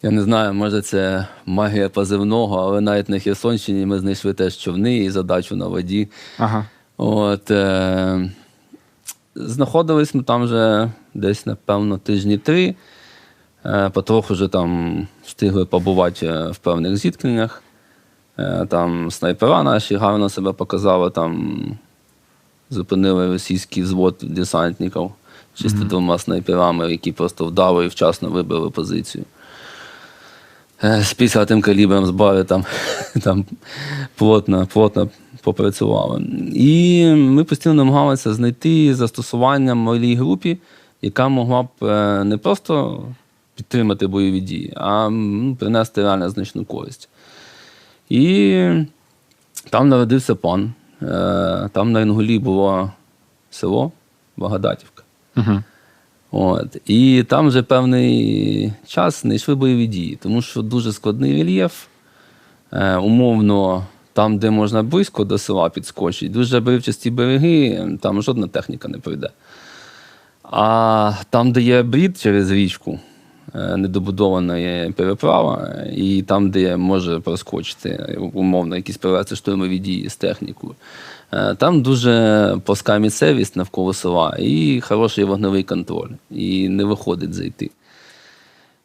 Я не знаю, може це магія позивного, але навіть на Херсонщині ми знайшли теж човни і задачу на воді. Ага. Знаходились ми там вже десь, напевно, тижні 3. Потроху вже там встигли побувати в певних зіткненнях. Там снайпера наші гарно себе показали, там зупинили російський взвод десантників чисто 2 снайперами, які просто вдало і вчасно вибили позицію. З 50-м калібром зброї там плотно попрацювали. І ми постійно намагалися знайти застосування малій групі, яка могла б не просто підтримати бойові дії, а принести реально значну користь. І там народився пан. Там на Інгулі було село Благодатівка. І там вже певний час не йшли бойові дії, тому що дуже складний рельєф. Умовно, там, де можна близько до села підскочити, дуже обривчасті береги, там жодна техніка не пройде. А там, де є брід через річку, недобудована є переправа, і там, де може проскочити, умовно, якісь провести штурмові дії з технікою. Там дуже плоска місцевість навколо села і хороший вогневий контроль. І не виходить зайти.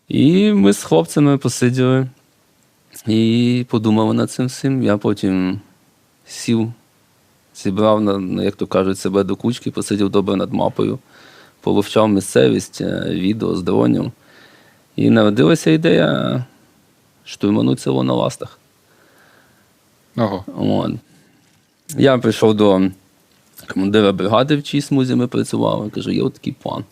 І ми з хлопцями посиділи і подумали над цим всім. Я потім сів, зібрав, як то кажуть, себе до кучки, посидів добре над мапою, повивчав місцевість, відео з дронів. І народилася ідея штурманути село на ластах. Ого. Я прийшов до командира бригади, в чиїй смузі ми працювали. Кажу, є отакий план.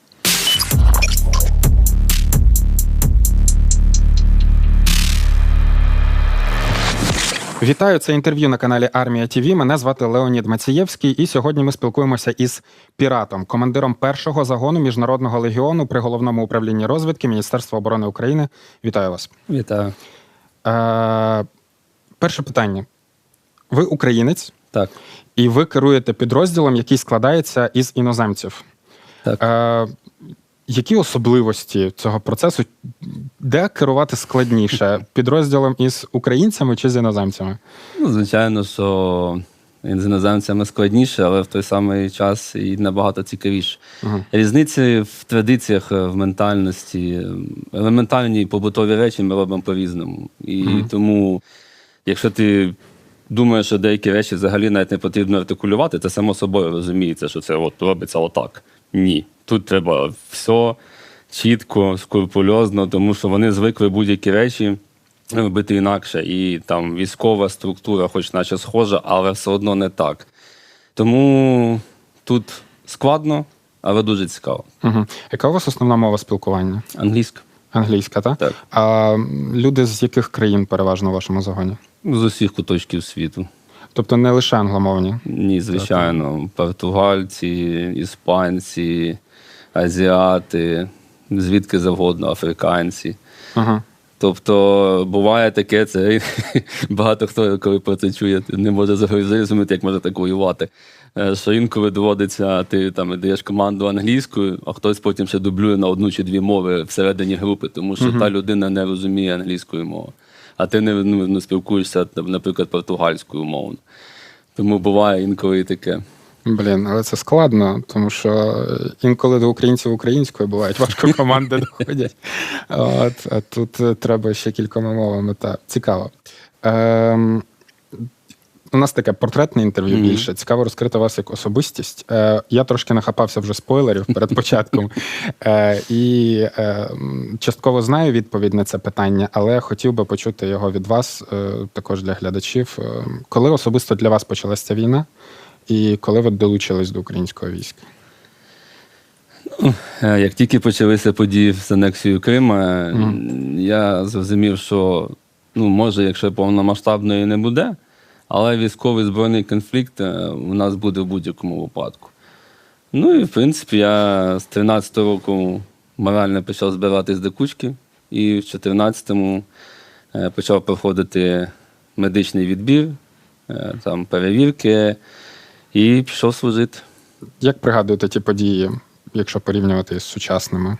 Вітаю, це інтерв'ю на каналі Армія ТВ. Мене звати Леонід Мацієвський, і сьогодні ми спілкуємося із Піратом, командиром 1-го загону Міжнародного легіону при Головному управлінні розвідки Міністерства оборони України. Вітаю вас. Вітаю. Перше питання. Ви українець? Так. І ви керуєте підрозділом, який складається із іноземців. Так. Які особливості цього процесу? Де керувати складніше? Підрозділом із українцями чи з іноземцями? Звичайно, що з іноземцями складніше, але в той самий час і набагато цікавіше. Різниці в традиціях, в ментальності, елементарні побутові речі ми робимо по-різному. І тому, якщо ти думаєш, що деякі речі взагалі навіть не потрібно артикулювати, це само собою розуміється, що це робиться отак. Ні. Тут треба все чітко, скрупульозно, тому що вони звикли будь-які речі робити інакше. І там військова структура, хоч наче схожа, але все одно не так. Тому тут складно, але дуже цікаво. Яка у вас основна мова спілкування? Англійська. Англійська, так? Так. А люди з яких країн переважно у вашому загоні? З усіх куточків світу. Тобто не лише англомовні? Ні, звичайно. Португальці, іспанці, азіати, звідки завгодно, африканці. Тобто буває таке, це багато хто, коли про це чує, не може зрозуміти, як може так воювати. Що інколи доводиться, ти там даєш команду англійською, а хтось потім ще дублює на 1 чи 2 мови всередині групи, тому що та людина не розуміє англійської мови. А ти не спілкуєшся, наприклад, португальською мовою. Тому буває інколи і таке. Але це складно, тому що інколи до українців українською бувають, важко команди доходять. А тут треба ще кількома мовами. Цікаво. У нас таке портретне інтерв'ю більше. Цікаво розкрити вас як особистість. Я трошки нахапався вже спойлерів перед початком. І частково знаю відповідь на це питання, але хотів би почути його від вас, також для глядачів. Коли особисто для вас почалася ця війна? І коли ви долучились до українського війська? Як тільки почалися події з анексією Крима, я зрозумів, що, може, якщо повномасштабної не буде, але військовий збройний конфлікт у нас буде в будь-якому випадку. І, в принципі, я з 13-го року морально почав збиратись до кучки, і в 14-му почав проходити медичний відбір, там перевірки, і пішов служити. Як пригадуєте ті події, якщо порівнювати з сучасними?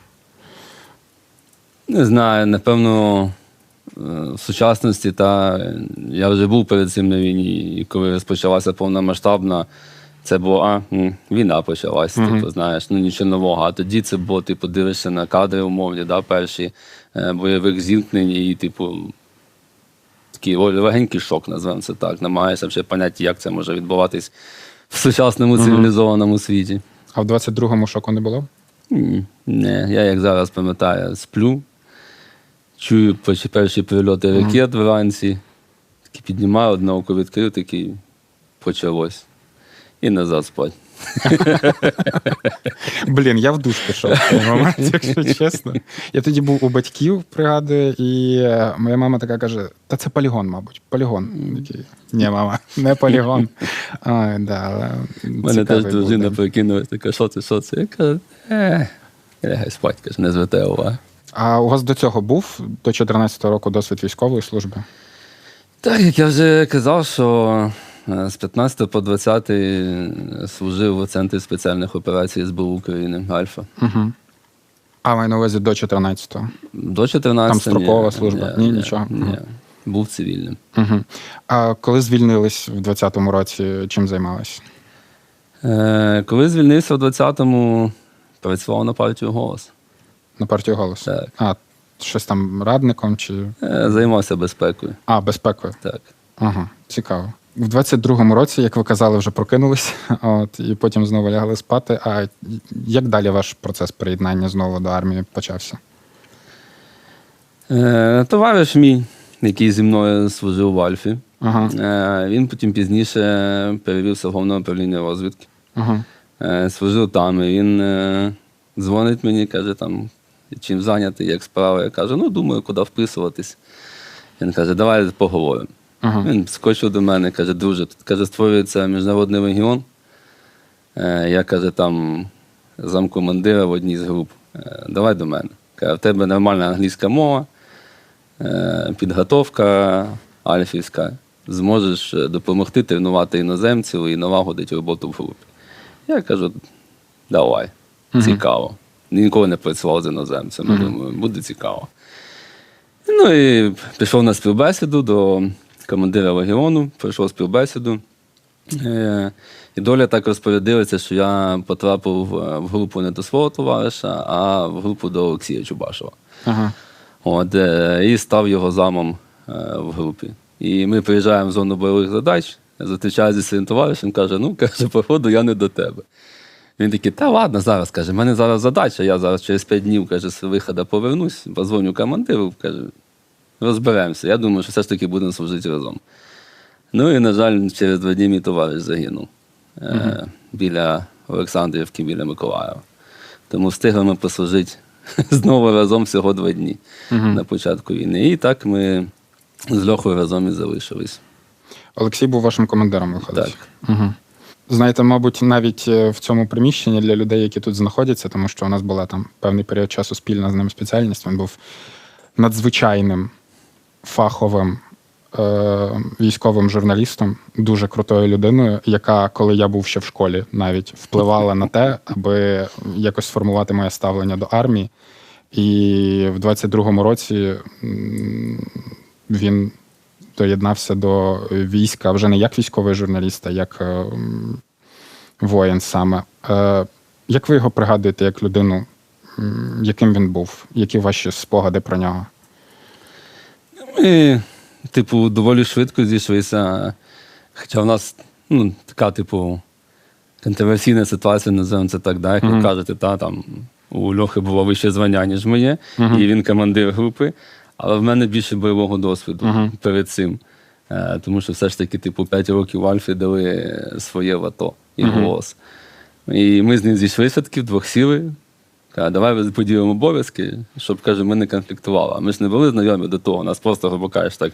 Не знаю, напевно, в сучасності, я вже був перед цим на війні, і коли розпочалася повномасштабна, це було, війна почалася, типу, знаєш, нічого нового. А тоді це було, типу, дивишся на кадри умовні, перші бойових зіткнень, і, типу, такий легенький шок, називаємо це так. Намагаєшся вже поняти, як це може відбуватись в сучасному цивілізованому світі. А в 22-му шоку не було? Не, я як зараз пам'ятаю, сплю, чую перші прильоти ракет вранці, такий піднімаю, одне око відкрив, такий почалось. І назад спать. Блін, я в душ пішов в цей момент, якщо чесно. Я тоді був у батьків, пригадую, і моя мама така каже, та це полігон, мабуть, полігон. Такий, ні, мама, не полігон. Ой, да, але У мене теж дружина прикинулась, така, що це? Я кажу, лягай спать, каже, не звертай уваги. А у вас до цього був, до 14-го року, досвід військової служби? Так, як я вже казав, що з 15 по 20 служив у Центрі спеціальних операцій СБУ України, Альфа. Угу. А маю на увазі до 14-го? До 14-го. Там строкова служба? Ні, нічого? Ні, був цивільним. Угу. А коли звільнились в 20-му році, чим займалися? Коли звільнився в 20-му, працював на партію «Голос». На партію «Голос»? Так. А, щось там радником чи? Займався безпекою. А, безпекою? Так. Ага, цікаво. В 22-му році, як ви казали, вже прокинулись, і потім знову лягли спати. А як далі ваш процес приєднання знову до армії почався? Товариш мій, який зі мною служив в Альфі, він потім пізніше перевівся в Головне управління розвідки. Служив там, і він дзвонить мені, каже, там, чим зайнятий, як справа. Я кажу, думаю, куди вписуватись. Він каже, давай поговоримо. Він скочив до мене, каже, друже, тут, каже, створюється міжнародний легіон. Я, каже, там замкомандира в одній з груп. Давай до мене. Каже, в тебе нормальна англійська мова, підготовка альфівська. Зможеш допомогти тренувати іноземців і налагодити роботу в групі. Я кажу, давай, цікаво. Ніколи не працював з іноземцями, думаю, буде цікаво. Ну і пішов на співбесіду до командира легіону, пройшов співбесіду. І доля так розпорядилася, що я потрапив в групу не до свого товариша, а в групу до Олексія Чубашева. І став його замом в групі. І ми приїжджаємо в зону бойових задач, зустрічаю зі своїм товаришем, каже, походу, я не до тебе. Він такий, та ладно, зараз, каже, в мене зараз задача, я зараз через 5 днів, каже, з виходу повернусь, позвоню командиру, каже, розберемося. Я думаю, що все ж таки будемо служити разом. Ну і, на жаль, через 2 дні мій товариш загинув біля Олександрівки, біля Миколаєва. Тому встигли ми послужити знову разом всього 2 дні на початку війни. І так ми з Льохою разом і залишились. Олексій був вашим командиром, виходить? Так. Знаєте, мабуть, навіть в цьому приміщенні для людей, які тут знаходяться, тому що у нас була там певний період часу спільна з ним спеціальність, він був надзвичайним фаховим військовим журналістом, дуже крутою людиною, яка, коли я був ще в школі, навіть впливала на те, аби якось сформувати моє ставлення до армії. І в 22-му році він доєднався до війська вже не як військовий журналіст, а як воїн саме. Як ви його пригадуєте як людину? Яким він був? Які ваші спогади про нього? Ми, доволі швидко зійшлися. Хоча в нас така, контроверсійна ситуація, називаємо це так, як ви кажете, там у Льохи було вище звання, ніж моє, і він командир групи. Але в мене більше бойового досвіду перед цим. Тому що все ж таки, 5 років в Альфі дали своє в АТО і голос. І ми з ним зійшлися таки, вдвох сіли. Давай поділимо обов'язки, щоб, каже, ми не конфліктували. А ми ж не були знайомі до того. Нас просто, грубо кажеш, так,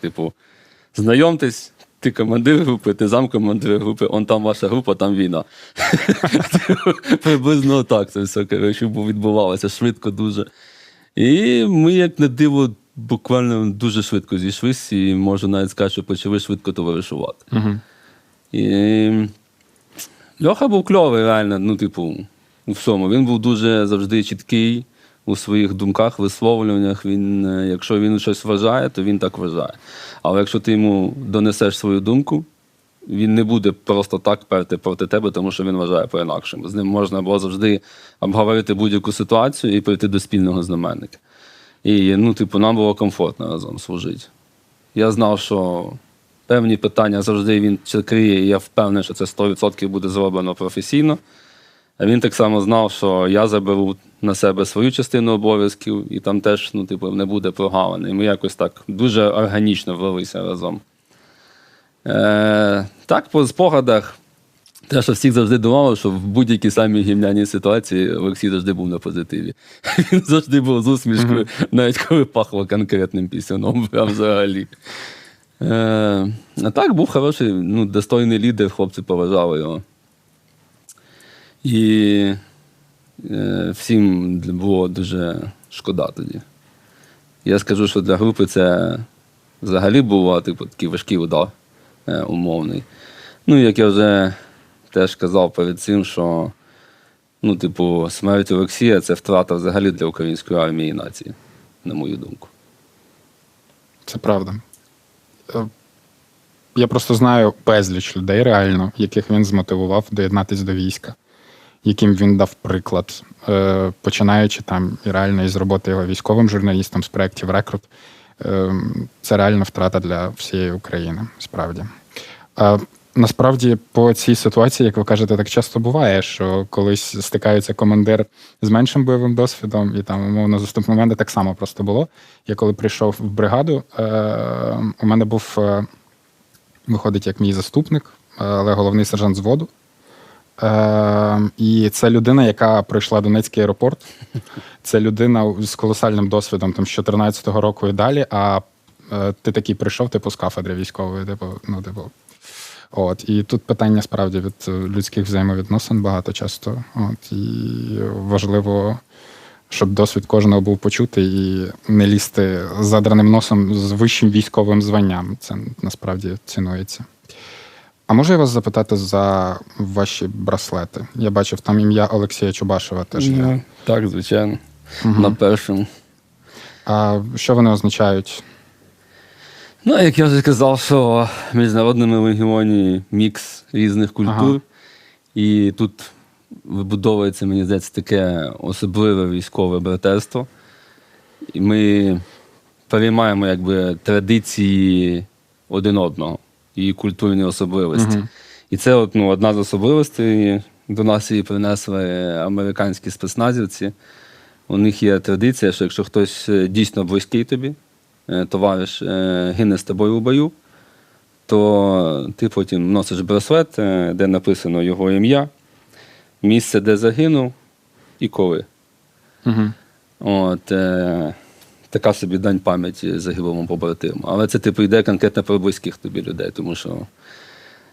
знайомтесь, ти командир групи, ти замкомандир групи, он там ваша група, там війна. Приблизно так це все, коротше, відбувалося швидко дуже. І ми, як на диво, буквально дуже швидко зійшлися, і можу навіть сказати, що почали швидко товаришувати. І Льоха був кльовий, реально, у всьому. Він був дуже завжди чіткий, у своїх думках, висловлюваннях. Він, якщо він щось вважає, то він так вважає. Але якщо ти йому донесеш свою думку, він не буде просто так перти проти тебе, тому що він вважає по-інакшому. З ним можна було завжди обговорити будь-яку ситуацію і прийти до спільного знаменника. І, нам було комфортно разом служити. Я знав, що певні питання завжди він криє, і я впевнений, що це 100% буде зроблено професійно. А він так само знав, що я заберу на себе свою частину обов'язків, і там теж не буде прогалини. І ми якось так дуже органічно влилися разом. Так, по спогадах, те, що всіх завжди думали, що в будь-якій самій гімняній ситуації Олексій завжди був на позитиві. Він завжди був з усмішкою, навіть коли пахло конкретним пісюном, прям взагалі. А так, був хороший, достойний лідер, хлопці поважали його. І всім було дуже шкода тоді. Я скажу, що для групи це взагалі був такий важкий удар умовний. Як я вже теж казав перед цим, що смерть Олексія – це втрата взагалі для української армії і нації, на мою думку. Це правда. Я просто знаю безліч людей реально, яких він змотивував доєднатися до війська, яким він дав приклад, починаючи там і реально із роботи його військовим журналістом з проєктів «Рекрут». Це реально втрата для всієї України, справді. Насправді, по цій ситуації, як ви кажете, так часто буває, що колись стикається командир з меншим бойовим досвідом, і там, умовно, заступник. У мене так само просто було. Я коли прийшов в бригаду, у мене був, виходить, як мій заступник, але головний сержант взводу. І це людина, яка пройшла Донецький аеропорт. Це людина з колосальним досвідом там, з 14-го року і далі, а ти такий прийшов, з кафедри військової, От. І тут питання, справді, від людських взаємовідносин багато часто. От. І важливо, щоб досвід кожного був почутий і не лізти з задраним носом з вищим військовим званням. Це насправді цінується. А можу я вас запитати за ваші браслети? Я бачив, там ім'я Олексія Чубашева теж є. Так, звичайно. На першому. А що вони означають? Як я вже казав, що в Міжнародному легіоні мікс різних культур. І тут вибудовується, мені здається, таке особливе військове братерство. І ми переймаємо традиції один одного і культурні особливості. І це одна з особливостей. До нас її принесли американські спецназівці. У них є традиція, що якщо хтось дійсно близький тобі, товариш гине з тобою у бою, то ти потім носиш браслет, де написано його ім'я, місце, де загинув і коли. Така собі дань пам'яті загиблому побратиму. Але це йде конкретно про близьких тобі людей, тому що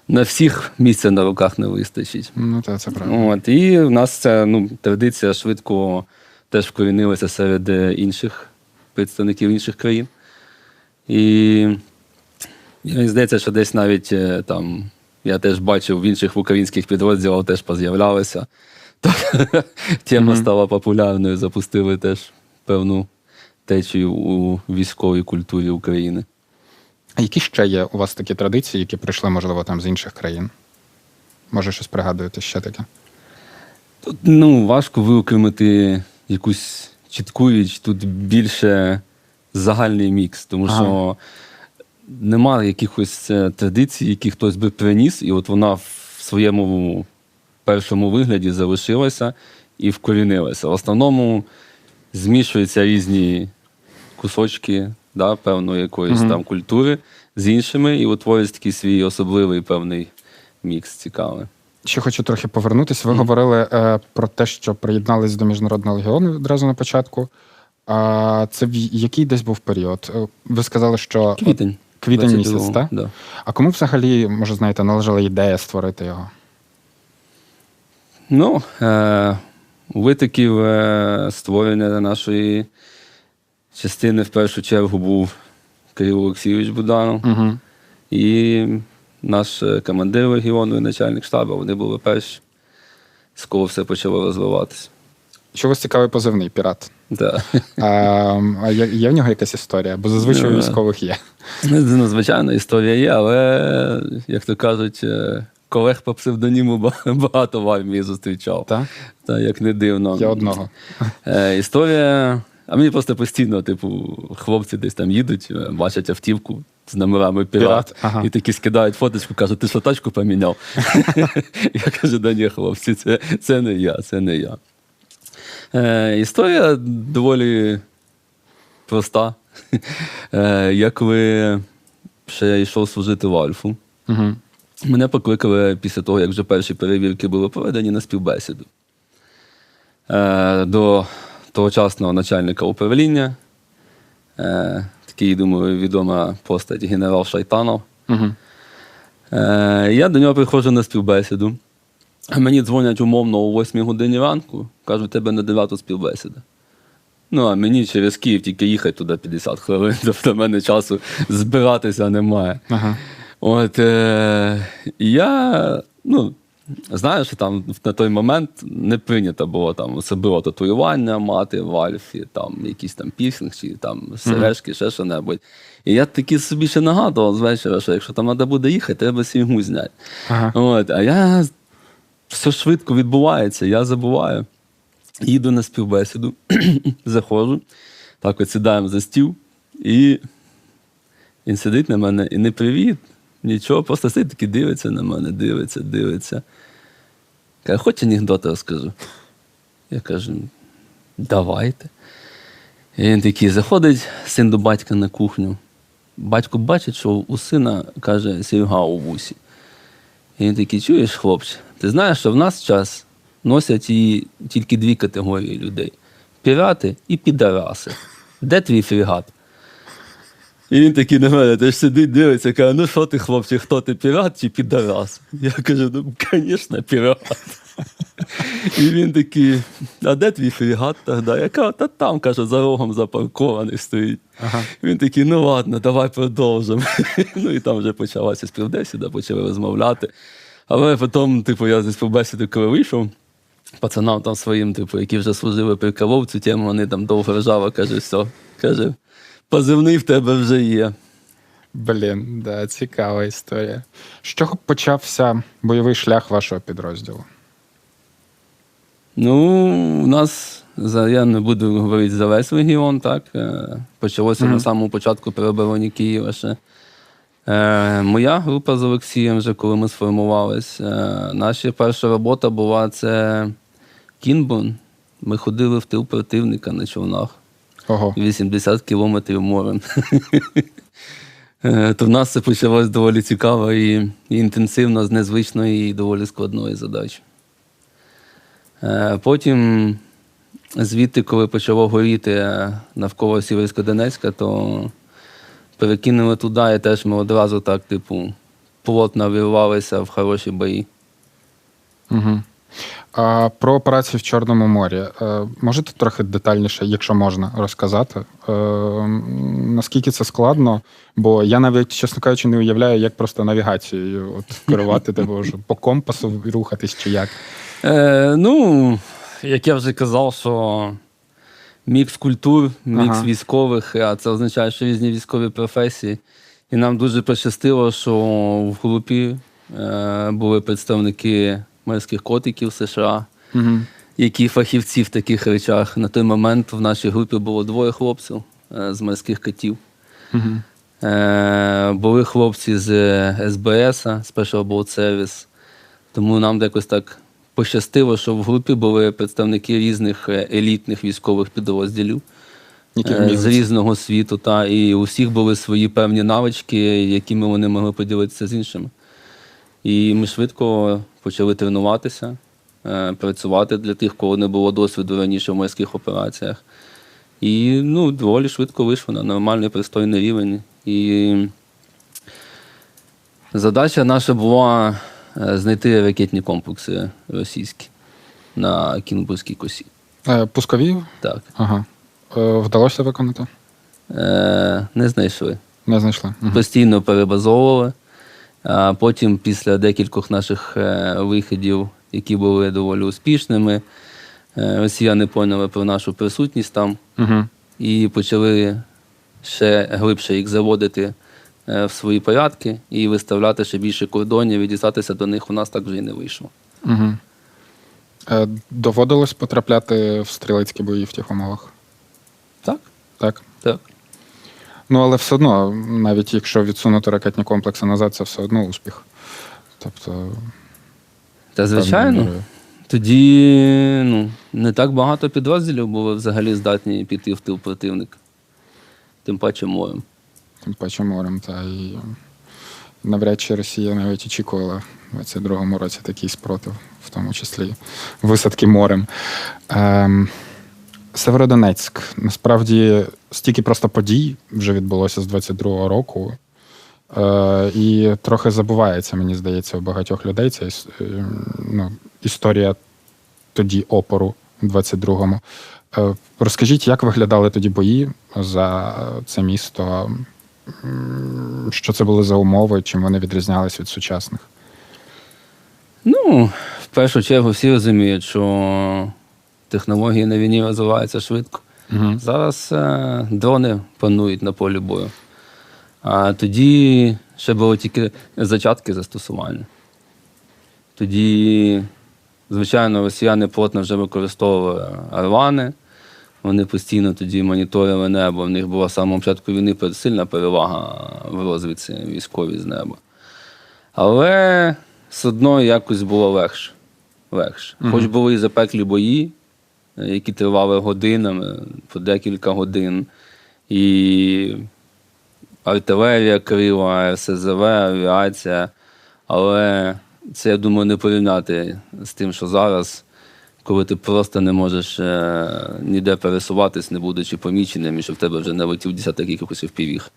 на всіх місця на руках не вистачить. Це правда. І в нас ця традиція швидко теж вкорінилася серед інших представників інших країн. І мені здається, що десь навіть там, я теж бачив в інших українських підрозділах теж поз'являлися. Тема стала популярною, запустили теж певну течію у військовій культурі України. А які ще є у вас такі традиції, які прийшли, можливо, там з інших країн? Може, щось пригадуєте ще таке? Тут, важко виокремити якусь чітку річ. Тут більше загальний мікс, тому що немає якихось традицій, які хтось би приніс, і вона в своєму першому вигляді залишилася і вкорінилася. В основному змішуються різні кусочки, певної якоїсь там культури з іншими, і утворюється такий свій особливий певний мікс цікавий. Ще хочу трохи повернутися. Ви говорили про те, що приєднались до Міжнародного легіону відразу на початку. А це який десь був період? Ви сказали, що квітень місяць, так? Да. А кому взагалі, може, знаєте, належала ідея створити його? Витоків створення нашої частини в першу чергу був Кирило Олексійович Буданов. І наш командир легіону і начальник штабу, вони були перші, з кого все почало розвиватися. Чого вас цікавий позивний пірат? Да. А є в нього якась історія? Бо зазвичай у військових є. Ну, звичайно, історія є, але, як то кажуть, колег по псевдоніму багато в армії зустрічав. Так? Та, як не дивно. Я одного. Історія. А мені просто постійно, типу, хлопці десь там їдуть, бачать автівку з номерами пірат, Ага. і такі скидають фоточку, кажуть, ти що, тачку поміняв? Я кажу, да ні, хлопці, це не я, це не я. Історія доволі проста. Я коли ще йшов служити в Альфу, Угу. мене покликали після того, як вже перші перевірки були проведені, на співбесіду. До тогочасного начальника управління, такий, думаю, відома постать генерал Шайтанов. Угу. Я до нього приходжу на співбесіду, а мені дзвонять умовно о 8 годині ранку, кажуть, тебе на 9 співбесіда. Ну, а мені через Київ тільки їхати туди 50 хвилин, тобто в мене часу збиратися немає. Ага. От, я, знаю, що там на той момент не прийнято було там особливо татуювання мати в Альфі, там якісь там пірсинг чи там сережки, ще що-небудь. І я таки собі ще нагадував з вечора, що якщо там треба буде їхати, треба сім'ю зняти. Ага. От, а я все швидко відбувається, я забуваю. Їду на співбесіду, заходжу, так от сідаємо за стіл, і він сидить на мене, і не привіт, нічого, просто сидить такий, дивиться на мене, дивиться. Каже, хоч анекдот розкажу. Я кажу, давайте. І він такий, заходить син до батька на кухню. Батько бачить, що у сина, каже, сільга у вусі. І він такий, чуєш, хлопче, ти знаєш, що в нас час носять і тільки дві категорії людей. Пірати і підараси. Де твій фрегат? І він такий на мене теж сидить, дивиться, каже, ну що ти, хлопче, хто ти, пірат чи підарас? Я кажу, ну, звісно, пірат. І він такий, а де твій фрегат тоді? Я кажу, та там, каже, за рогом запаркований стоїть. Ага. Він такий, ну ладно, давай продовжимо. Ну і там вже почалася співбесіда, почали розмовляти. Але потім, я зі співбесіди, коли вийшов, пацанам там своїм, які вже служили при кавов, цю тему, вони там довго ржали, каже, все, каже, позивний в тебе вже є. Блін, да, цікава історія. З чого почався бойовий шлях вашого підрозділу? Ну, у нас, я не буду говорити за весь регіон, так, почалося на самому початку при обороні Києва ще. Моя група з Олексієм, вже коли ми сформувались, наша перша робота була це Кінбурн. Ми ходили в тил противника на човнах. Ого. 80 кілометрів морем. То в нас це почалось доволі цікаво і інтенсивно, з незвичної і доволі складної задачі. Потім звідти, коли почало горіти навколо Сєвєрсько-Донецька, то перекинули туди, і теж ми одразу так, плотно вірвалися в хороші бої. Угу. А про операцію в Чорному морі. Можете трохи детальніше, якщо можна, розказати? Наскільки це складно? Бо я навіть, чесно кажучи, не уявляю, як просто навігацією керувати, вже по компасу рухатись чи як. Як я вже казав, що мікс культур, мікс військових, а це означає, що різні військові професії. І нам дуже пощастило, що в групі були представники морських котиків США, які фахівці в таких речах. На той момент в нашій групі було 2 хлопців з морських котів. Були хлопці з СБС, Special Boat Service. Тому нам якось так пощастило, що в групі були представники різних елітних військових підрозділів з різного світу. І у всіх були свої певні навички, якими вони могли поділитися з іншими. І ми швидко почали тренуватися, працювати для тих, кого не було досвіду раніше в морських операціях. І доволі швидко вийшло на нормальний, пристойний рівень. І задача наша була знайти ракетні комплекси російські на Кінбурзькій косі. Пускові? Так. Ага. Вдалося виконати? Не знайшли. Не знайшли. Постійно перебазовували. А потім, після декількох наших виходів, які були доволі успішними, Росіяни поняли про нашу присутність там Угу. і почали ще глибше їх заводити в свої порядки і виставляти ще більше кордонів, і дістатися до них у нас так вже і не вийшло. Угу. Доводилось потрапляти в стрілецькі бої в тих умовах? Так, Так. так. Ну, але все одно, навіть якщо відсунути ракетні комплекси назад, це все одно успіх. Тобто, Та звичайно. певною мірою. Тоді не так багато підрозділів було взагалі здатні піти в тил противника. Тим паче морем. Тим паче морем. Та і навряд чи Росія навіть очікувала в 22-му році такий спротив, в тому числі висадки морем. Северодонецьк. Насправді, стільки просто подій вже відбулося з 22-го року. І трохи забувається, мені здається, у багатьох людей ця історія тоді опору в 22-му. Розкажіть, як виглядали тоді бої за це місто? Що це були за умови? Чим вони відрізнялись від сучасних? Ну, в першу чергу всі розуміють, що технології на війні розвиваються швидко. Угу. Зараз дрони панують на полі бою. А тоді ще було тільки зачатки застосування. Тоді, звичайно, росіяни плотно вже використовували Орлани. Вони постійно тоді моніторили небо. В них була з самого початку війни сильна перевага в розвідці військовій з неба. Але все одно якось було легше. Хоч були і запеклі бої, які тривали годинами, по декілька годин. І артилерія крила, РСЗВ, авіація. Але це, я думаю, не порівняти з тим, що зараз, коли ти просто не можеш ніде пересуватись, не будучи поміченим, і що в тебе вже не летів десяток якихось впівіг.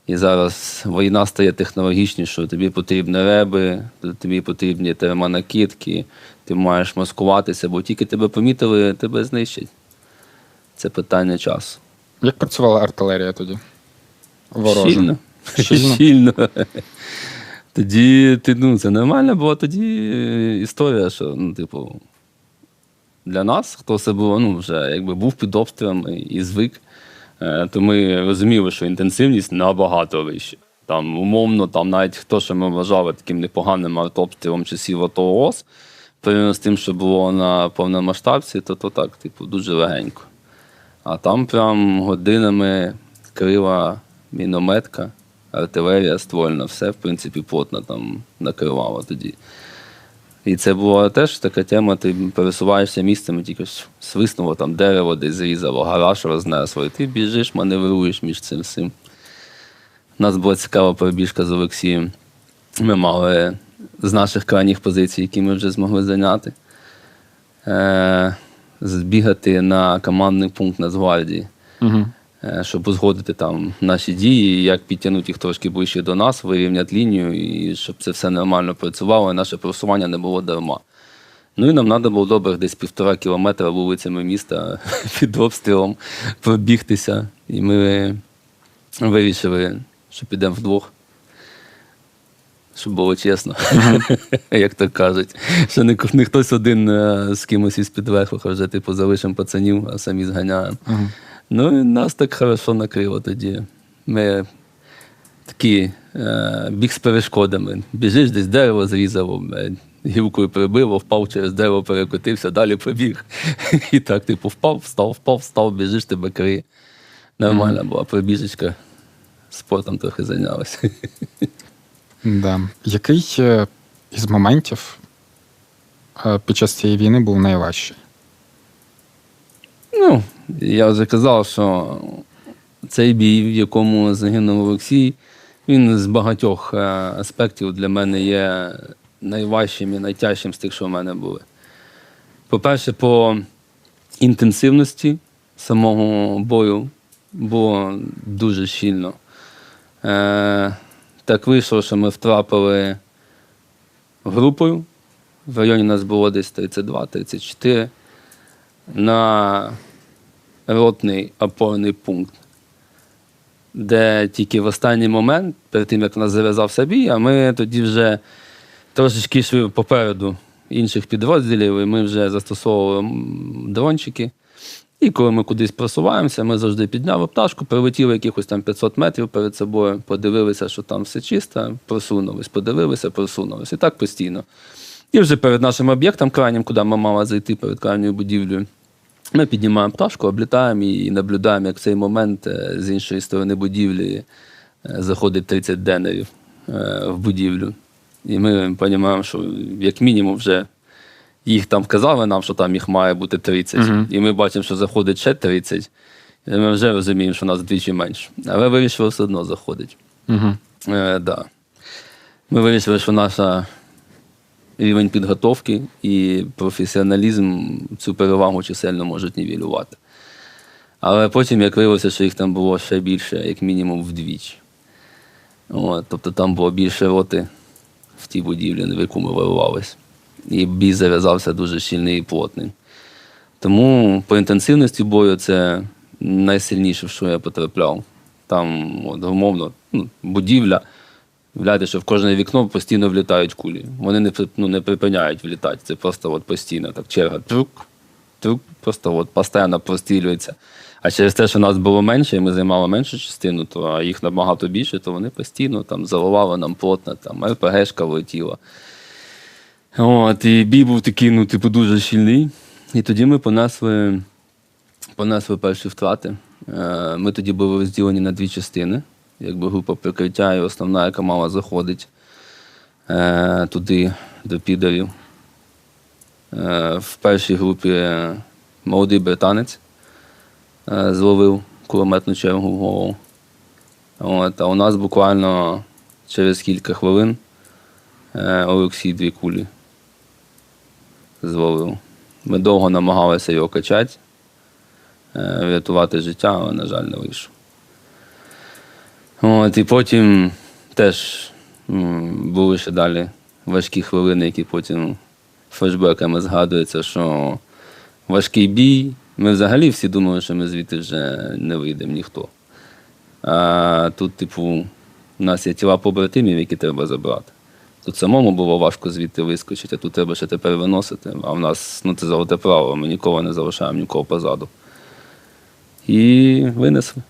І зараз війна стає технологічнішою, тобі потрібні реби, тобі потрібні термонакидки, ти маєш маскуватися, бо тільки тебе помітили, тебе знищать. Це питання часу. Як працювала артилерія тоді? Ворожа. Щільно. Щільно? Щільно. Тоді, це нормально була тоді історія, що, для нас, хто все було, вже якби був під обстрілом і звик, то ми розуміли, що інтенсивність набагато вища. Там, умовно, навіть хто, що ми вважали таким непоганим артобстрілом часів АТО ООС, порівняно з тим, що було на повномасштабці, то так, дуже легенько. А там прям годинами крила мінометка, артилерія ствольна, все, в принципі, плотно там накривало тоді. І це була теж така тема, ти пересуваєшся місцем, тільки свиснуло, там дерево десь зрізало, гараж рознесло, і ти біжиш, маневруєш між цим всім. У нас була цікава перебіжка з Олексієм. Ми мали з наших крайніх позицій, які ми вже змогли зайняти, збігати на командний пункт Нацгвардії, щоб узгодити там наші дії, як підтягнути їх трошки ближче до нас, вирівняти лінію, і щоб це все нормально працювало, і наше просування не було дарма. Ну і нам треба було добрих десь 1,5 кілометра вулицями міста під обстрілом пробігтися. І ми вирішили, що підемо вдвох. Щоб було чесно, як то кажуть. Що не хтось один з кимось із підверху, а вже залишимо пацанів, а самі зганяємо. Ну і нас так хорошо накрило тоді. Ми такі біг з перешкодами. Біжиш, десь дерево зрізало, гілкою прибило, впав через дерево, перекотився, далі побіг. І так, впав, встав, біжиш, тебе криє. Нормальна була пробіжечка. Спортом трохи зайнялася. Да. Який із моментів під час цієї війни був найважчий? Я вже казав, що цей бій, в якому загинув Олексій, він з багатьох аспектів для мене є найважчим і найтяжчим з тих, що в мене були. По-перше, по інтенсивності самого бою було дуже щільно. Так вийшло, що ми втрапили групою, в районі нас було десь 32-34, на ротний опорний пункт, де тільки в останній момент, перед тим, як нас зав'язався бій, а ми тоді вже трошечки йшли попереду інших підрозділів, і ми вже застосовували дрончики. І коли ми кудись просуваємося, ми завжди підняли пташку, прилетіли якихось там 500 метрів перед собою, подивилися, що там все чисто, просунулись, подивилися, просунулись. І так постійно. І вже перед нашим об'єктом крайнім, куди ми мали зайти, перед крайньою будівлею, ми піднімаємо пташку, облітаємо і наблюдаємо, як в цей момент з іншої сторони будівлі заходить 30 денерів в будівлю. І ми розуміємо, що як мінімум вже їх там вказали нам, що там їх має бути 30. І ми бачимо, що заходить ще 30. І ми вже розуміємо, що нас вдвічі менше. Але вирішили все одно заходить. Да. Ми вирішили, що наш рівень підготовки і професіоналізм цю перевагу чисельно можуть нівелювати. Але потім, як виявилося, що їх там було ще більше, як мінімум вдвічі. Тобто там було більше роти в тій будівлі, в яку ми вирвалися. І бій зав'язався дуже щільний і плотний. Тому по інтенсивності бою це найсильніше, в що я потрапляв. Там, умовно, будівля. Вляйте, що в кожне вікно постійно влітають кулі. Вони не припиняють влітати. Це просто постійно так черга. Трук, просто постійно прострілюється. А через те, що нас було менше, і ми займали меншу частину, то їх набагато більше, то вони постійно там заливали нам плотно, там РПГшка влетіла. І бій був такий, дуже щільний. І тоді ми понесли перші втрати. Ми тоді були розділені на дві частини. Якби група прикриття і основна, яка мала заходити туди, до підарів. В першій групі молодий британець зловив кулеметну чергу в голову. А у нас буквально через кілька хвилин Олексій 2 кулі зловив. Ми довго намагалися його качати, врятувати життя, але, на жаль, не вийшов. І потім теж були ще далі важкі хвилини, які потім флешбеками згадуються, що важкий бій. Ми взагалі всі думали, що ми звідти вже не вийдемо ніхто. А тут, у нас є тіла побратимів, які треба забрати. Тут самому було важко звідти вискочити, а тут треба ще тепер виносити. А в нас, це золоте право, ми нікого не залишаємо, нікого позаду. І винесли.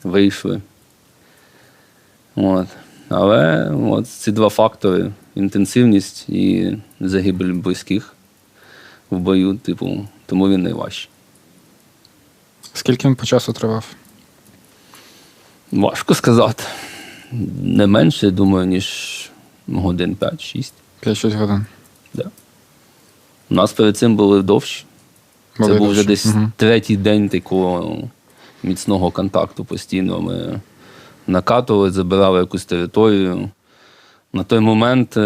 Вийшли. Але ці два фактори – інтенсивність і загибель близьких в бою, тому він найважчий. Скільки він по часу тривав? Важко сказати. Не менше, думаю, ніж годин 5-6. 5-6 годин? Да. У нас перед цим були довші. Це був вже десь третій день такого міцного контакту постійно. Ми накатували, забирали якусь територію. На той момент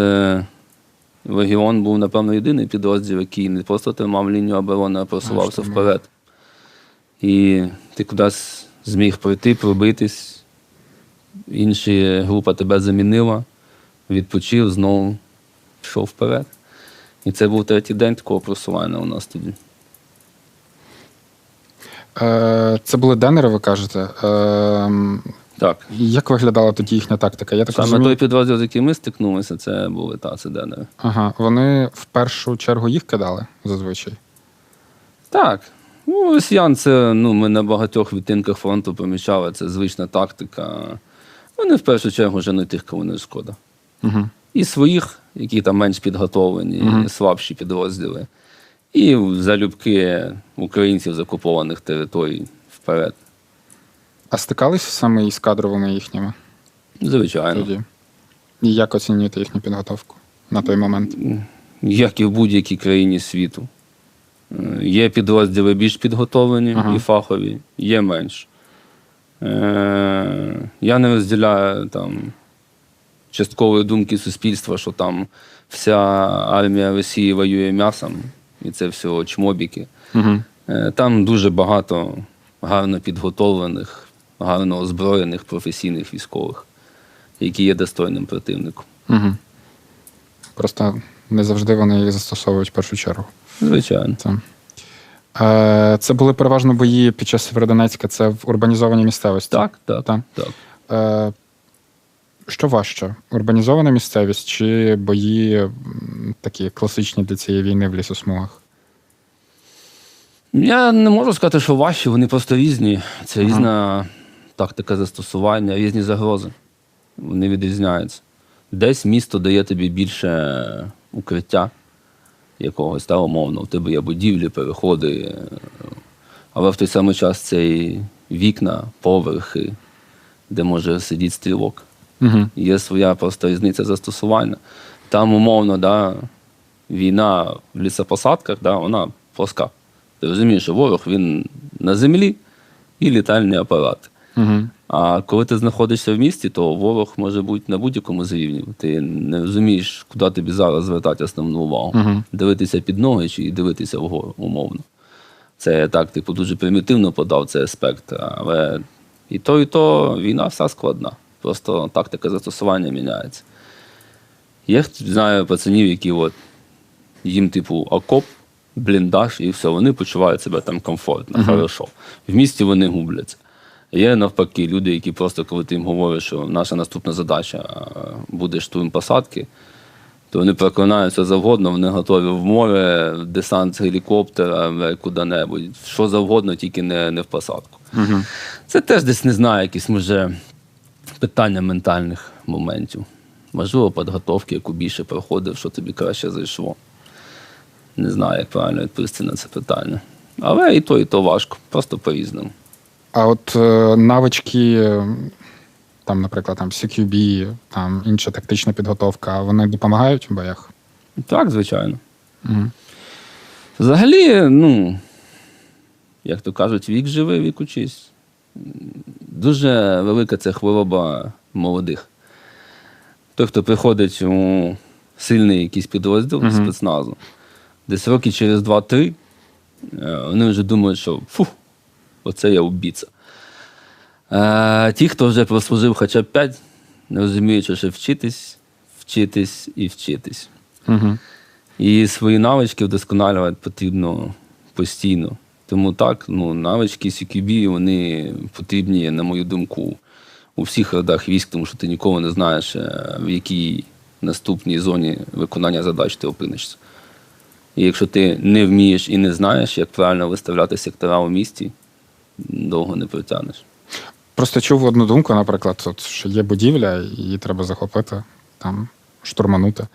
Легіон був, напевно, єдиний підрозділ, який не просто тримав лінію оборони, а просувався вперед. І ти кудись зміг пройти, пробитись. Інша група тебе замінила, відпочив, знову пішов вперед. І це був третій день такого просування у нас тоді. Це були денери, ви кажете? Так. Як виглядала тоді їхня тактика? Я так Саме розумію... той підрозділ, з яким ми стикнулися, це були це денери. Ага, вони в першу чергу їх кидали зазвичай? Так. Росіян це, ми на багатьох відтинках фронту помічали, це звична тактика. Вони в першу чергу женуть тих, кого не шкода. Угу. І своїх, які там менш підготовлені, слабші підрозділи. І залюбки українців з окупованих територій вперед. А стикались саме із кадровими їхніми? Звичайно. Тоді. І як оцінюєте їхню підготовку на той момент? Як і в будь-якій країні світу. Є підрозділи більш підготовлені і фахові, є менш. Я не розділяю часткової думки суспільства, що там вся армія Росії воює м'ясом, і це все чмобіки. Там дуже багато гарно підготовлених, гарно озброєних професійних військових, які є достойним противником. Просто не завжди вони їх застосовують в першу чергу. Звичайно. Це були переважно бої під час Сєвєродонецька, це в урбанізованій місцевості? Так. Що важче? Урбанізована місцевість чи бої такі класичні для цієї війни в лісосмугах? Я не можу сказати, що важчі, вони просто різні. Це різна тактика застосування, різні загрози. Вони відрізняються. Десь місто дає тобі більше укриття якогось, та, умовно. У тебе є будівлі, переходи. Але в той самий час це і вікна, поверхи, де може сидіти стрілок. Є своя просто різниця застосування. Там, умовно, да, війна в лісопосадках, да, вона плоска. Ти розумієш, що ворог, він на землі і літальні апарати. А коли ти знаходишся в місті, то ворог може бути на будь-якому рівні. Ти не розумієш, куди тобі зараз звертати основну увагу. Дивитися під ноги чи дивитися вгору, умовно. Це я так, типу, дуже примітивно подав цей аспект. Але і то війна вся складна. Просто тактика застосування міняється. Я знаю пацанів, які от, їм, типу, окоп, бліндаж, і все, вони почувають себе там комфортно, хорошо. В місті вони губляться. Є навпаки люди, які просто, коли ти їм говориш, що наша наступна задача буде штурм посадки, то вони проклинаються завгодно, вони готові в море, в десант з гелікоптера, куди-небудь, що завгодно, тільки не в посадку. Це теж десь, не знаю, якісь, може, питання ментальних моментів. Можливо, підготовки, яку більше проходив, що тобі краще зайшло. Не знаю, як правильно відповісти на це питання. Але і то важко, просто по-різному. А от навички, там, наприклад, там CQB, там інша тактична підготовка, вони допомагають в боях? Так, звичайно. Взагалі, ну, як то кажуть, вік живий, вік учись. Дуже велика це хвороба молодих. Той, хто приходить у сильний якийсь підрозділ спецназу, десь роки через 2-3, вони вже думають, що оце я убійця. Ті, хто вже прослужив хоча б 5, не розуміють, що ще вчитись і вчитись. І свої навички вдосконалювати потрібно постійно. Тому так, ну, навички CQB, вони потрібні, на мою думку, у всіх родах військ, тому що ти ніколи не знаєш, в якій наступній зоні виконання задач ти опинишся. І якщо ти не вмієш і не знаєш, як правильно виставляти сектора у місті, довго не протягнеш. Просто чув одну думку, наприклад, от, що є будівля, її треба захопити, там, штурманути,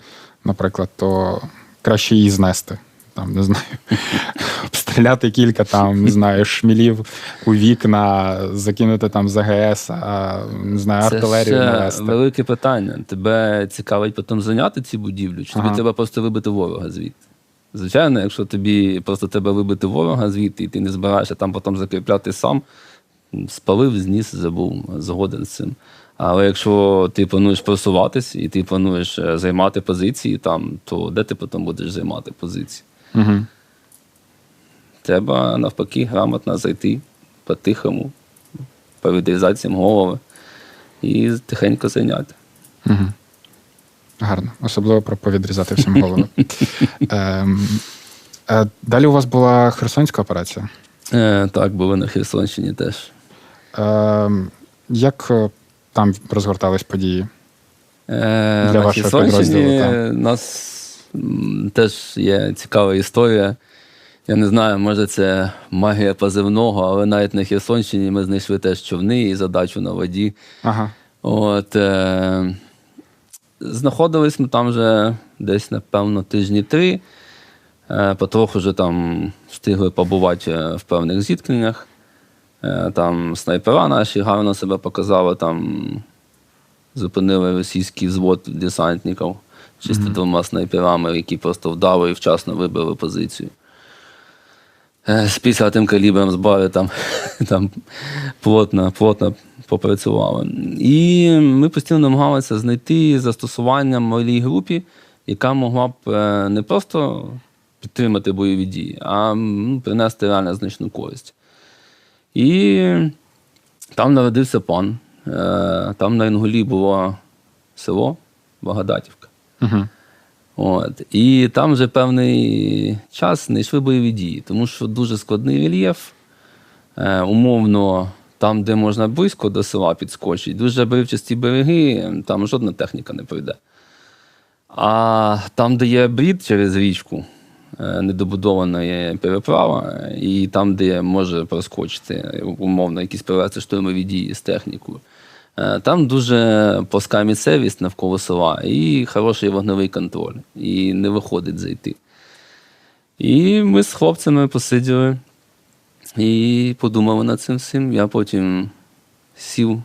наприклад, то краще її знести. Там, не знаю, обстріляти кілька, там, не знаю, шмілів у вікна, закинути там з АГС, не знаю, артилерію навести. Це велике питання. Тебе цікавить потім зайняти ці будівлі, чи тобі треба просто вибити ворога звідти? Звичайно, якщо тобі просто треба вибити ворога звідти, і ти не збираєшся там потім закріпляти сам, спалив, зніс, забув, згоден з цим. Але якщо ти плануєш просуватись і ти плануєш займати позиції там, то де ти потім будеш займати позиції? Треба, навпаки, грамотно зайти по-тихому, повідрізати цим голови і тихенько зайняти. Гарно. Особливо про повідрізати всім голови. Далі у вас була Херсонська операція? Так, були на Херсонщині теж. Як там розгортались події для на вашого підрозділу? У нас теж є цікава історія. Я не знаю, може це магія позивного, але навіть на Херсонщині ми знайшли теж човни і задачу на воді. От, знаходились ми там вже десь, напевно, тижні 3. Потроху вже там встигли побувати в певних зіткненнях. Там снайпера наші гарно себе показали, там зупинили російський взвод десантників чисто 2 снайперами, які просто вдало і вчасно вибили позицію. З 50-м калібром зброї там плотно попрацювали. І ми постійно намагалися знайти застосування малій групі, яка могла б не просто підтримати бойові дії, а принести реально значну користь. І там народився пан. Там на Інгулі було село Благодатівка. От. І там вже певний час не йшли бойові дії, тому що дуже складний рельєф. Умовно, там, де можна близько до села підскочити, дуже обривчасті береги, там жодна техніка не пройде. А там, де є брід через річку, недобудована є переправа, і там, де може проскочити, умовно, якісь провести штурмові дії з технікою, там дуже плоска місцевість навколо села і хороший вогневий контроль, і не виходить зайти. І ми з хлопцями посиділи і подумали над цим всім. Я потім сів,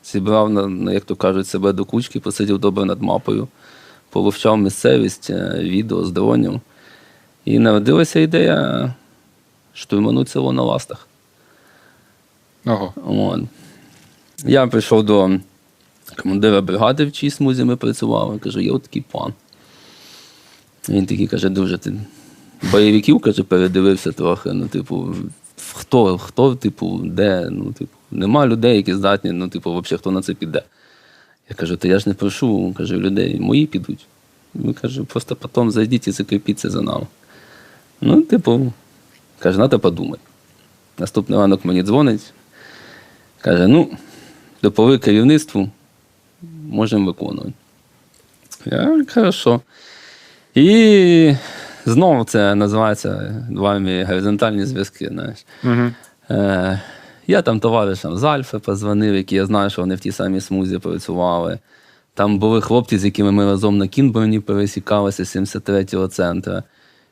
зібрав, як то кажуть, себе до кучки, посидів добре над мапою, повивчав місцевість, відео з дронів. І народилася ідея штурманути село на ластах. Ого. От. Я прийшов до командира бригади, в чиїй смузі ми працювали. Кажу, є от такий план. Він такий каже, дуже ти бойовиків, каже, передивився трохи. Ну, типу, хто, типу, де? Ну, типу, нема людей, які здатні, ну, типу, взагалі, хто на це піде. Я кажу, то я ж не прошу, кажу, людей, мої підуть. Він каже, просто потім зайдіть і закріпіться за нами. Ну, типу, каже, треба подумати. Наступний ранок мені дзвонить, каже, ну, допови керівництву, можемо виконувати. Я говорю, хорошо. І знову це називається в армії горизонтальні зв'язки, знаєш. Угу. Я там товаришам з Альфи позвонив, які я знаю, що вони в тій самій смузі працювали. Там були хлопці, з якими ми разом на Кінбурні пересікалися з 73-го центру.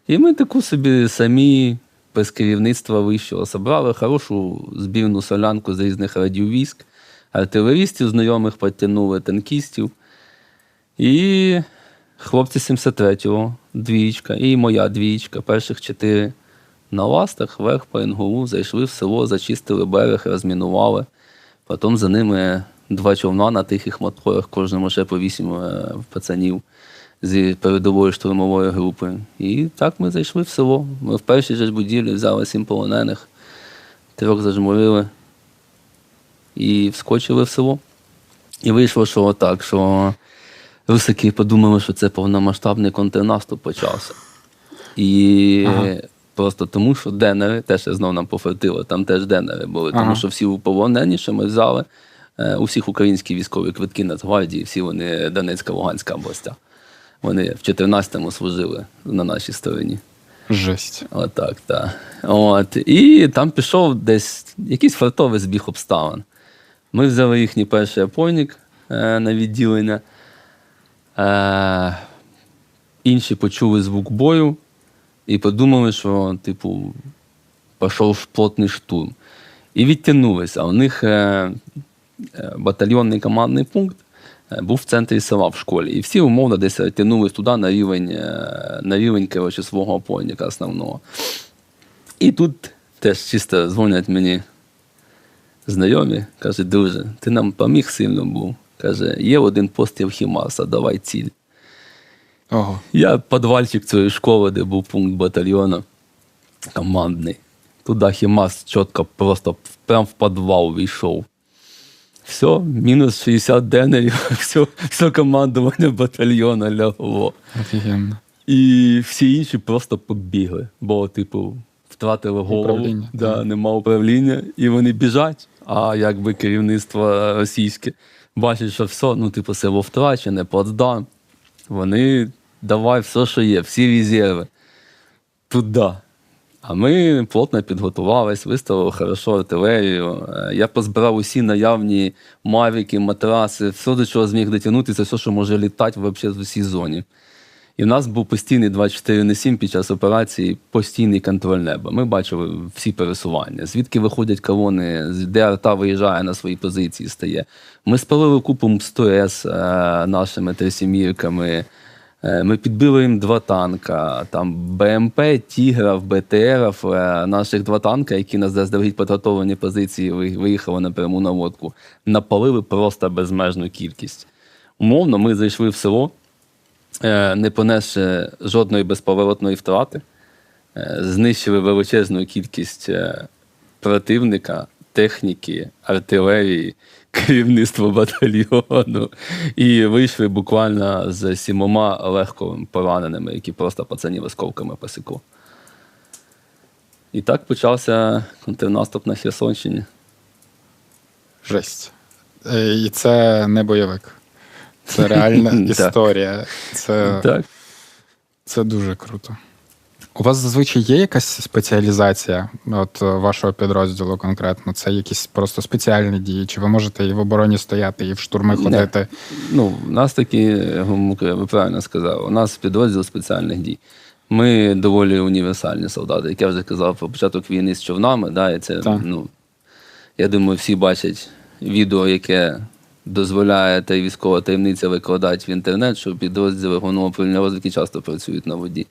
І ми таку собі самі, без керівництва вищого, собрали хорошу збірну солянку з різних родів військ, артилерістів знайомих підтягнули, танкістів. І хлопці 73-го, двічка, і моя двічка, перших 4 на ластах, вверх по НГУ, зайшли в село, зачистили берег, розмінували. Потім за ними 2 човна на тихих моторах, кожному ще по 8 пацанів з передової штурмової групи. І так ми зайшли в село. Ми в першій же будівлі взяли 7 полонених, 3 зажмурили і вскочили в село. І вийшло, що отак, що русики подумали, що це повномасштабний контрнаступ почався. І просто тому, що денери, теж знову нам пофартило, там теж денери були, тому що всі полонені, що ми взяли, у всіх українські військові квитки Нацгвардії, всі вони Донецька, Луганська областя. Вони в 14-му служили на нашій стороні. Жесть. Отак, так. От. І там пішов десь якийсь фартовий збіг обставин. Ми взяли їхній перший опорник на відділення. Інші почули звук бою і подумали, що, типу, пішов плотний штурм. І відтягнулися. У них батальйонний командний пункт був в центрі села в школі. І всі умовно десь тягнулись туди на рівень коротше, свого опорника основного. І тут теж чисто дзвонять мені знайомі, каже, друже, ти нам поміг сильно був. Каже, є один постріл Хімарса, давай ціль. Ого. Я підвальчик цієї школи, де був пункт батальйону, командний. Туди Хімарс чітко просто прямо в підвал війшов. Все, мінус 60 денерів, все командування батальйону лягло. Офігенно. І всі інші просто побігли, бо, типу, втратили голову, нема управління, і вони біжать, а якби керівництво російське бачить, що все, ну, типу, село втрачене, плацдарм, вони давай все, що є, всі резерви туди. А ми плотно підготувались, виставили хорошо артилерію. Я позбирав усі наявні мавіки, матраси, все, до чого зміг дотягнутися, все, що може літати взагалі в усій зоні. І в нас був постійний 24/7 під час операції, постійний контроль неба. Ми бачили всі пересування, звідки виходять колони, де арта виїжджає на свої позиції, стає. Ми спалили купу МСТО-С нашими трисімірками. Ми підбили їм 2 танка, там БМП, Тігрів, БТРів, наших 2 танка, які на заздалегідь підготовлені позиції виїхали на пряму наводку, напалили просто безмежну кількість. Умовно, ми зайшли в село, не понесши жодної безповоротної втрати, знищили величезну кількість противника, техніки, артилерії, керівництво батальйону. І вийшли буквально з 7 легко пораненими, які просто пацанів осколками посекло. І так почався контрнаступ на Херсонщині. Жесть. І це не бойовик. Це реальна історія. Так. Це дуже круто. У вас зазвичай є якась спеціалізація от вашого підрозділу конкретно? Це якісь просто спеціальні дії? Чи ви можете і в обороні стояти, і в штурми ходити? Ну, у нас такі, ви правильно сказали, у нас підрозділ спеціальних дій. Ми доволі універсальні солдати, як я вже казав, про початок війни з човнами, да, і це, ну, я думаю, всі бачать відео, яке дозволяє та й військова таємниця викладати в інтернет, що підрозділи головного управління розвідки часто працюють на воді.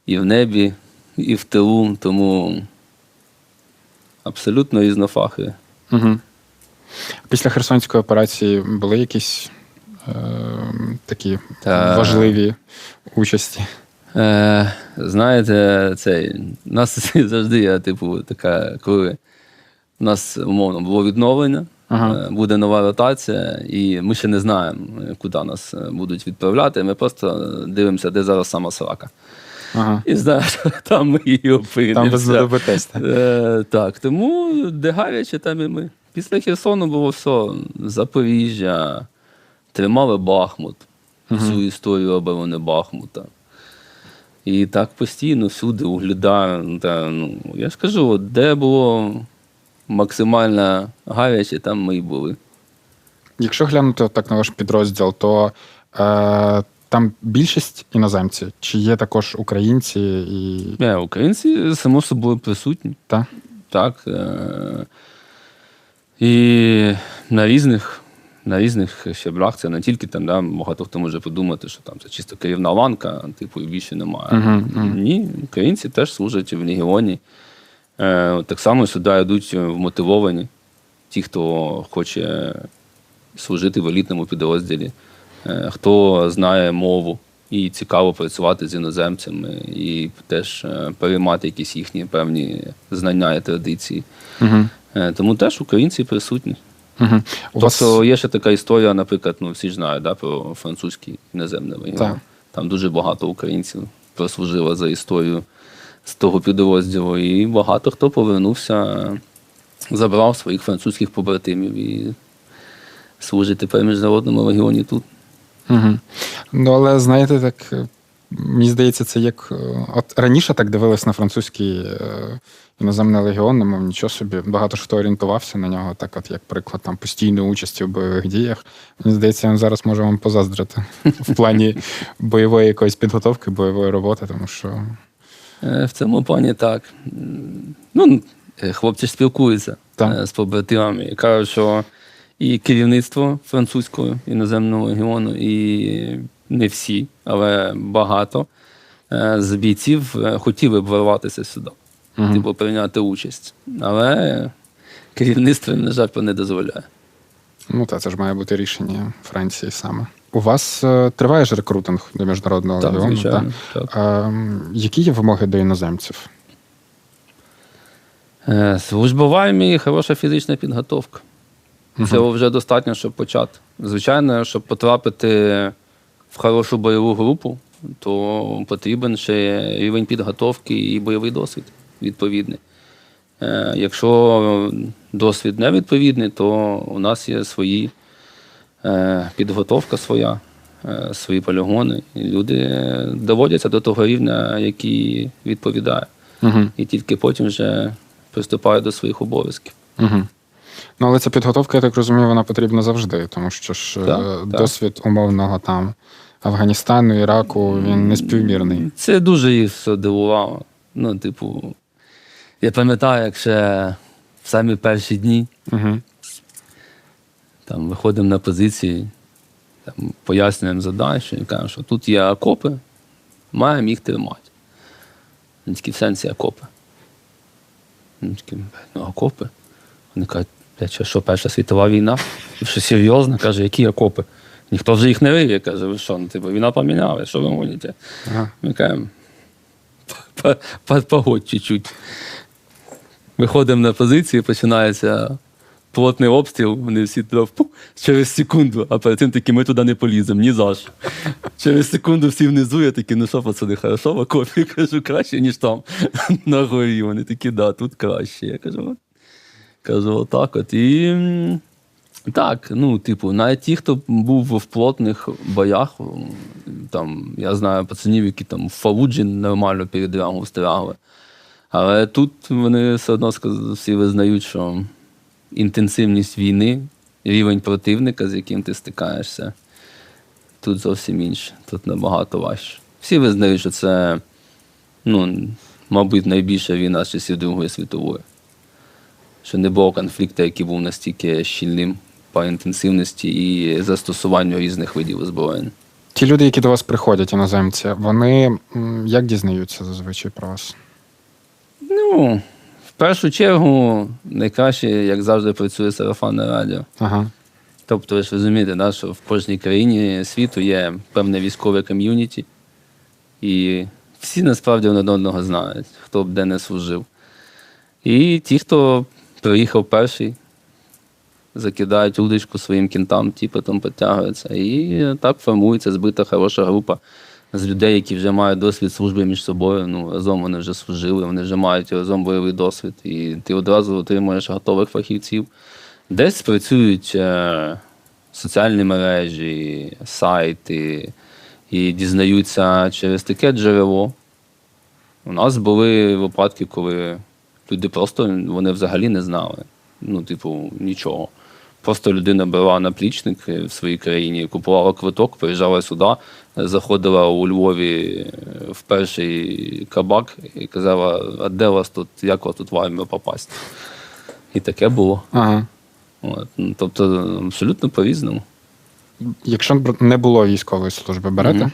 І в небі, і в тилу, тому абсолютно різнофахи. Угу. Після Херсонської операції були якісь такі важливі участі? Знаєте, у нас завжди є, така, коли у нас, умовно, було відновлення, буде нова ротація, і ми ще не знаємо, куди нас будуть відправляти. Ми просто дивимося, де зараз сама срака. І знаєш, що там ми її опинимося. Там ви знадобитесь. Так, тому де гаряче, там і ми. Після Херсону було все. Запоріжжя, тримали Бахмут, всю історію оборони Бахмута. І так постійно, всюди, Угледар. Я ж кажу, де було максимально гаряче, там ми і були. Якщо глянути так на ваш підрозділ, то там більшість іноземці? Чи є також українці? Українці, само собою, присутні. Так? Так. І на різних щеблях, це не тільки там, да, багато хто може подумати, що там це чисто керівна ланка, і більше немає. Ні, українці теж служать в Легіоні. Так само сюди йдуть вмотивовані ті, хто хоче служити в елітному підрозділі, хто знає мову і цікаво працювати з іноземцями, і теж переймати якісь їхні певні знання і традиції. Тому теж українці присутні. Тобто є ще така історія, наприклад, всі ж знають, да, про французький іноземний легіон. Там дуже багато українців прослужило за історію з того підрозділу, і багато хто повернувся, забрав своїх французьких побратимів і служить тепер в міжнародному легіоні тут. Ну, але, знаєте, так, мені здається, це як... От раніше так дивились на французький іноземний легіон, не мов нічого собі, багато хто орієнтувався на нього, так от як приклад там постійної участі в бойових діях. Мені здається, він зараз може вам позаздрити в плані бойової якоїсь підготовки, бойової роботи, тому що... В цьому плані так. Хлопці ж спілкуються з побратимами і кажуть, що і керівництво французького іноземного легіону, і не всі, але багато з бійців хотіли б ворватися сюди, прийняти участь. Але керівництво, на жаль, не дозволяє. Ну, це ж має бути рішення Франції саме. У вас триває ж рекрутинг до міжнародного легіону? Звичайно, так. Які є вимоги до іноземців? Служба в армії, хороша фізична підготовка. Цього вже достатньо, щоб почати. Звичайно, щоб потрапити в хорошу бойову групу, то потрібен ще рівень підготовки і бойовий досвід відповідний. Якщо досвід не відповідний, то у нас є свої підготовка своя, свої полігони. І люди доводяться до того рівня, який відповідає. І тільки потім вже приступають до своїх обов'язків. Ну, але ця підготовка, я так розумію, вона потрібна завжди, тому що ж досвід умовного там Афганістану, Іраку, він неспівмірний. Це дуже їх все дивувало. Я пам'ятаю, як ще в самі перші дні там виходимо на позиції, там, пояснюємо задачу і кажемо, що тут є окопи, маємо їх тримати. Вони такі, в сенсі окопи. Вони такі, окопи? Вони кажуть, що Перша світова війна? Що серйозно? Каже, які окопи? Ніхто вже їх не риє. Каже, ви що, війна поміняла, що ви говорите? Ми кажемо, погодь чуть-чуть. Виходимо на позиції, починається плотний обстріл, вони всі через секунду, а перед цим таки ми туди не поліземо, ні за що. Через секунду всі внизу, я такі, ну що, пацани, хорошо в окопі? Кажу, краще, ніж там на горі. Вони такі, да, тут краще. Я кажу, Кажу, отак от. І так, ну, типу, навіть ті, хто був в плотних боях, там, я знаю пацанів, які там в Фалуджі нормально передрягу встрягли. Але тут вони все одно всі визнають, що інтенсивність війни, рівень противника, з яким ти стикаєшся, тут зовсім інше, тут набагато важче. Всі визнають, що це, ну, мабуть, найбільша війна з часів Другої світової. Що не було конфлікту, який був настільки щільним по інтенсивності і застосуванню різних видів озброєнь. Ті люди, які до вас приходять, іноземці, вони як дізнаються зазвичай про вас? Ну, в першу чергу, найкраще, як завжди, працює сарафанне радіо. Ага. Тобто, ви ж розумієте, да, що в кожній країні світу є певне військове ком'юніті, і всі насправді один одного знають, хто б де не служив. І ті, хто приїхав перший, закидають удочку своїм кінтам, ті потім підтягуються. І так формується збита хороша група з людей, які вже мають досвід служби між собою. Ну, разом вони вже служили, вони вже мають разом бойовий досвід. І ти одразу отримуєш готових фахівців. Десь працюють соціальні мережі, сайти, і дізнаються через таке джерело. У нас були випадки, коли люди просто, вони взагалі не знали. Ну, типу, нічого. Просто людина брала наплічник в своїй країні, купувала квиток, приїжджала сюди, заходила у Львові в перший кабак і казала, а де вас тут, як вас тут в армію попасти? І таке було. Ага. От. Тобто абсолютно по-різному. Якщо б не було військової служби, берете?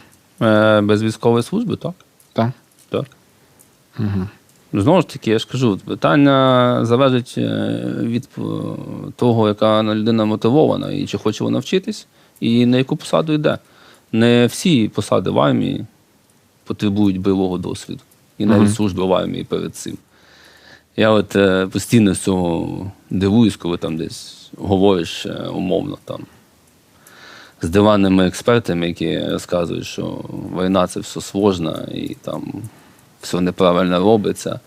Без військової служби, так. Так. Так. Угу. Знову ж таки, я ж кажу, питання залежить від того, яка людина мотивована, і чи хоче вона вчитись, і на яку посаду йде. Не всі посади в армії потребують бойового досвіду. І навіть служби в армії перед цим. Я от постійно з цього дивуюсь, коли там десь говориш умовно там з диванними експертами, які розказують, що війна – це все сложно, і там все неправильно робиться.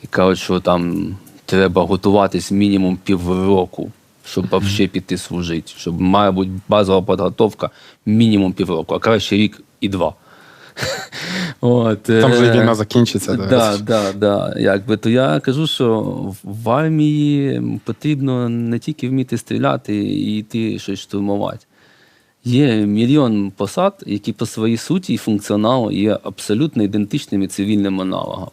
І кажуть, що там треба готуватись мінімум півроку, щоб взагалі піти служити. Щоб має бути базова підготовка мінімум півроку, а краще рік і 2. От, Там вже війна закінчиться. Да. Якби, то я кажу, що в армії потрібно не тільки вміти стріляти і йти щось штурмувати. Є мільйон посад, які по своїй суті і функціоналу є абсолютно ідентичними цивільним аналогам.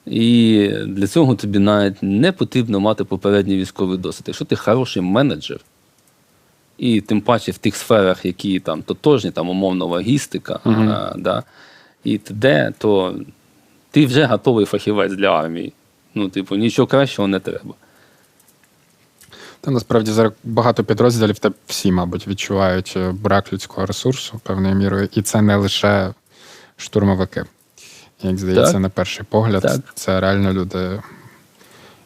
І для цього тобі навіть не потрібно мати попередній військовий досвід. Якщо ти хороший менеджер, і тим паче в тих сферах, які там тотожні, там умовно логістика, да, і т.д., то ти вже готовий фахівець для армії. Ну, типу, нічого кращого не треба. Та насправді зараз багато підрозділів, та всі, мабуть, відчувають брак людського ресурсу певною мірою. І це не лише штурмовики. Як здається, так. на перший погляд, так. Це реально люди,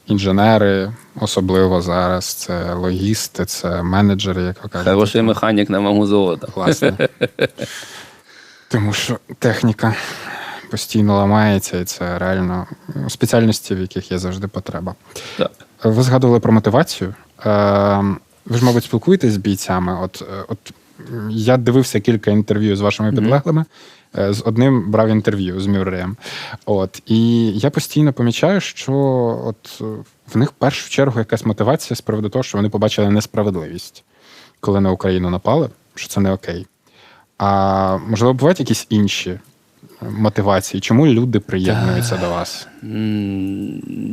інженери, особливо зараз, це логісти, це менеджери, як ви кажете. Хороший механік на вагу золота. Класно. Тому що техніка постійно ламається, і це реально спеціальності, в яких є завжди потреба. Так. Ви згадували про мотивацію. Ви ж, мабуть, спілкуєтесь з бійцями. От я дивився кілька інтерв'ю з вашими підлеглими. З одним брав інтерв'ю з Мюрреєм. І я постійно помічаю, що от в них в першу чергу якась мотивація з приводу того, що вони побачили несправедливість, коли на Україну напали, що це не окей. А можливо, бувають якісь інші мотивації? Чому люди приєднуються до вас?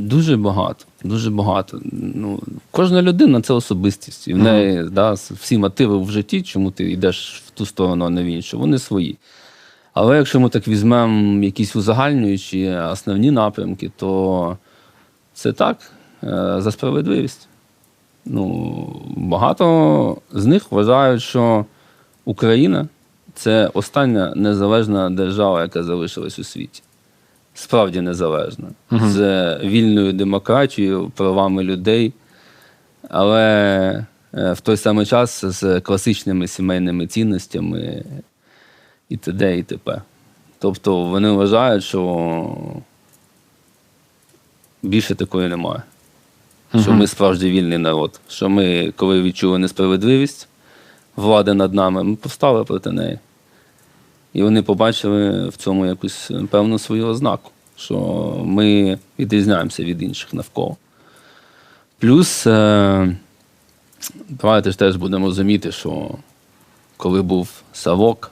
Дуже багато. Дуже багато. Ну, кожна людина – це особистість. І в неї всі мотиви в житті, чому ти йдеш в ту сторону, а не в іншу, вони свої. Але якщо ми так візьмемо якісь узагальнюючі основні напрямки, то це так, за справедливість. Ну, багато з них вважають, що Україна – це остання незалежна держава, яка залишилась у світі. Справді незалежна. З вільною демократією, правами людей, але в той самий час з класичними сімейними цінностями і т.д. і т.п. Тобто вони вважають, що більше такої немає. що ми справді вільний народ, що ми, коли відчули несправедливість влади над нами, ми повстали проти неї. І вони побачили в цьому якусь певну свою ознаку, що ми відрізняємося від інших навколо. Плюс, давайте ж теж будемо розуміти, що коли був Савок,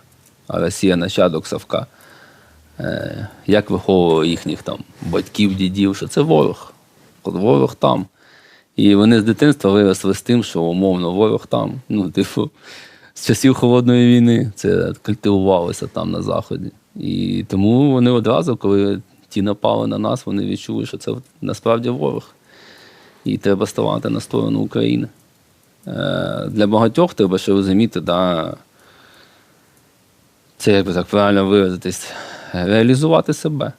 а Росія нащадок Савка, як виховували їхніх там батьків, дідів, що це ворог. От ворог там. І вони з дитинства виросли з тим, що умовно ворог там. Ну, типу, з часів Холодної війни це культивувалося там на Заході. І тому вони одразу, коли ті напали на нас, вони відчули, що це насправді ворог. І треба ставати на сторону України. Для багатьох треба ще розуміти, це, як би так правильно виразитись, реалізувати себе.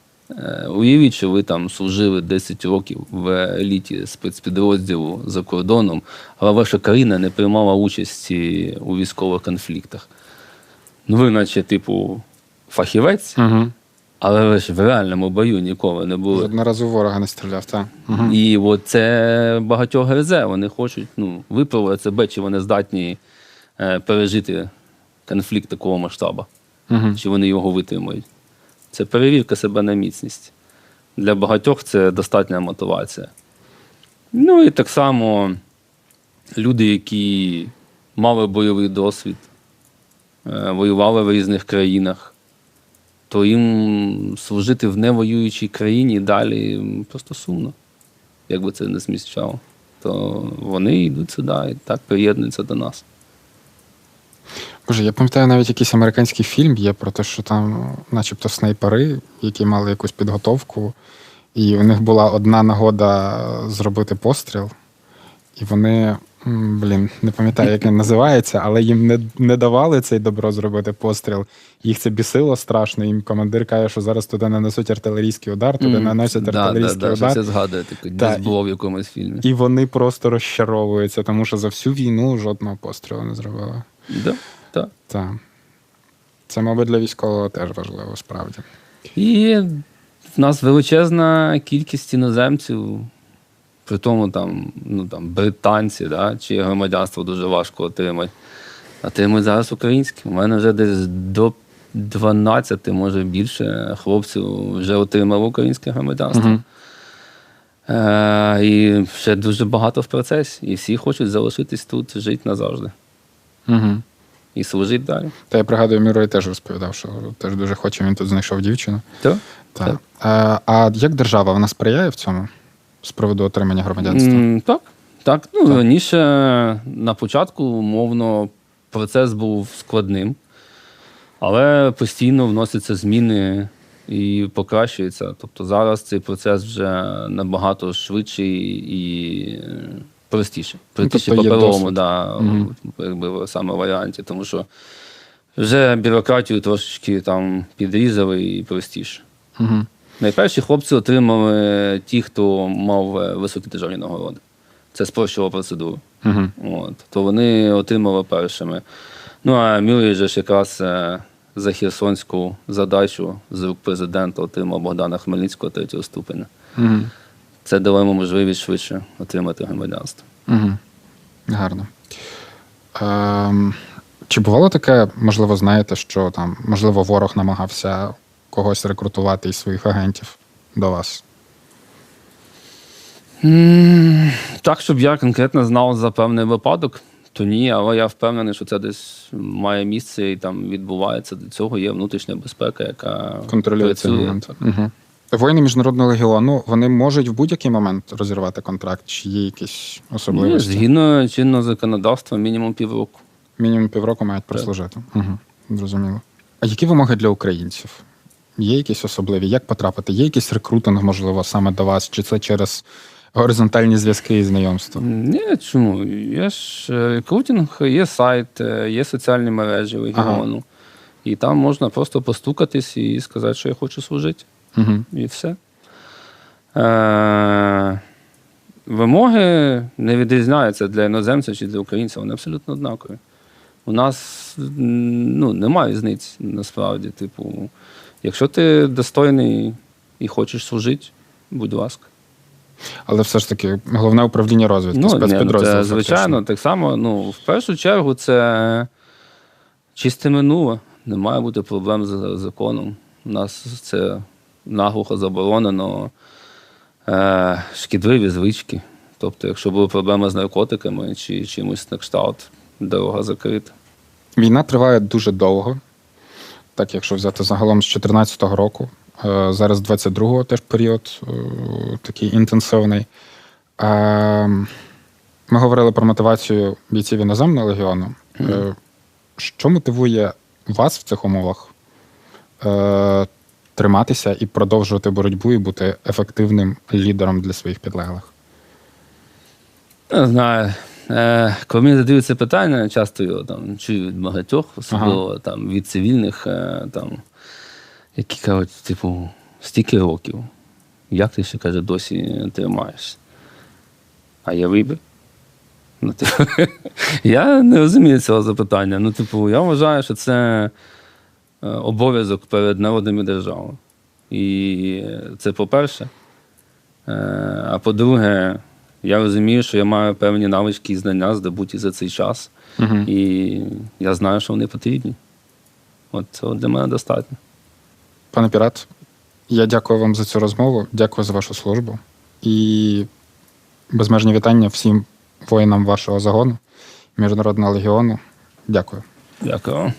Уявіть, що ви там служили 10 років в еліті спецпідрозділу за кордоном, але ваша країна не приймала участі у військових конфліктах. Ну, ви наче, типу, фахівець, але ви ж в реальному бою ніколи не були. Жодного разу ворога не стріляв, так. І от це багатьох гризе. Вони хочуть випробувати себе, чи вони здатні пережити конфлікт такого масштабу, чи вони його витримують. Це перевірка себе на міцність. Для багатьох це достатня мотивація. Ну і так само люди, які мали бойовий досвід, воювали в різних країнах, то їм служити в невоюючій країні далі просто сумно, як би це не сміщало. То вони йдуть сюди і так приєднуються до нас. Боже, я пам'ятаю, навіть якийсь американський фільм є про те, що там начебто снайпери, які мали якусь підготовку, і у них була одна нагода зробити постріл, і вони, не пам'ятаю, як він називається, але їм не давали цей добро зробити постріл. Їх це бісило страшно, їм командир каже, що зараз туди нанесуть артилерійський удар, туди наносять артилерійський удар. Це згадуєте, десь було в якомусь фільмі. І вони просто розчаровуються, тому що за всю війну жодного пострілу не зробили. Так. Це, мабуть, для військового теж важливо, справді. І в нас величезна кількість іноземців, при тому там британці, чиє громадянство дуже важко отримати. Отримують зараз українське. У мене вже десь до 12, може більше, хлопців вже отримали українське громадянство. І ще дуже багато в процесі. І всі хочуть залишитись тут, жити назавжди. І служити далі. Та я пригадую, Мірой теж розповідав, що теж дуже хоче, він тут знайшов дівчину. Так. А як держава, вона сприяє в цьому з приводу отримання громадянства? Так. Раніше на початку, умовно, процес був складним, але постійно вносяться зміни і покращується. Тобто зараз цей процес вже набагато швидший і простіше. Простіше по-первому, якби саме варіанті, тому що вже бюрократію трошечки там підрізали і простіше. Найперші хлопці отримали ті, хто мав високі державні нагороди. Це спрощувало процедуру. То вони отримали першими. Ну, а Мюррей же ж якраз за херсонську задачу з рук президента отримав Богдана Хмельницького 3-го ступеня. Це дало йому можливість швидше отримати громадянство. Гарно. Чи бувало таке, можливо, знаєте, що там, можливо, ворог намагався когось рекрутувати із своїх агентів до вас? Так, щоб я конкретно знав за певний випадок, то ні, але я впевнений, що це десь має місце і там відбувається. До цього є внутрішня безпека, яка контролює цей момент. Воїни Міжнародного легіону, вони можуть в будь-який момент розірвати контракт? Чи є якісь особливості? Згідно чинного законодавства, мінімум півроку. Мінімум півроку мають прослужити. Зрозуміло. А які вимоги для українців? Є якісь особливі? Як потрапити? Є якийсь рекрутинг, можливо, саме до вас? Чи це через горизонтальні зв'язки і знайомства? Ні, чому? Є ж рекрутинг, є сайт, є соціальні мережі легіону. І там можна просто постукатись і сказати, що я хочу служити. І все. Вимоги не відрізняються для іноземця чи для українця, вони абсолютно однакові. У нас немає різниць, насправді. Якщо ти достойний і хочеш служити, будь ласка. Але все ж таки головне управління розвідки, спецпідрозділ. Це, фактично. звичайно, так само. В першу чергу це чисте минуле. Не має бути проблем з законом. У нас це наглухо заборонено. Шкідливі звички. Тобто, якщо були проблеми з наркотиками чи чимось на кшталт, дорога закрита. Війна триває дуже довго. Так, якщо взяти загалом з 2014 року, зараз 22-го теж період такий інтенсивний. Ми говорили про мотивацію бійців іноземного легіону. Що мотивує вас в цих умовах триматися і продовжувати боротьбу і бути ефективним лідером для своїх підлеглих? Не знаю. Коли мені задають це питання, часто його чую від багатьох, особливо від цивільних, які кажуть, стільки років, як ти ще, каже, досі тримаєшся? А є вибір? Я не розумію цього запитання. Я вважаю, що це обов'язок перед народом і державою. І це по-перше. А по-друге, я розумію, що я маю певні навички і знання, здобуті за цей час. І я знаю, що вони потрібні. От цього для мене достатньо. Пане Пірат, я дякую вам за цю розмову, дякую за вашу службу. І безмежні вітання всім воїнам вашого загону, Міжнародного легіону. Дякую. Дякую.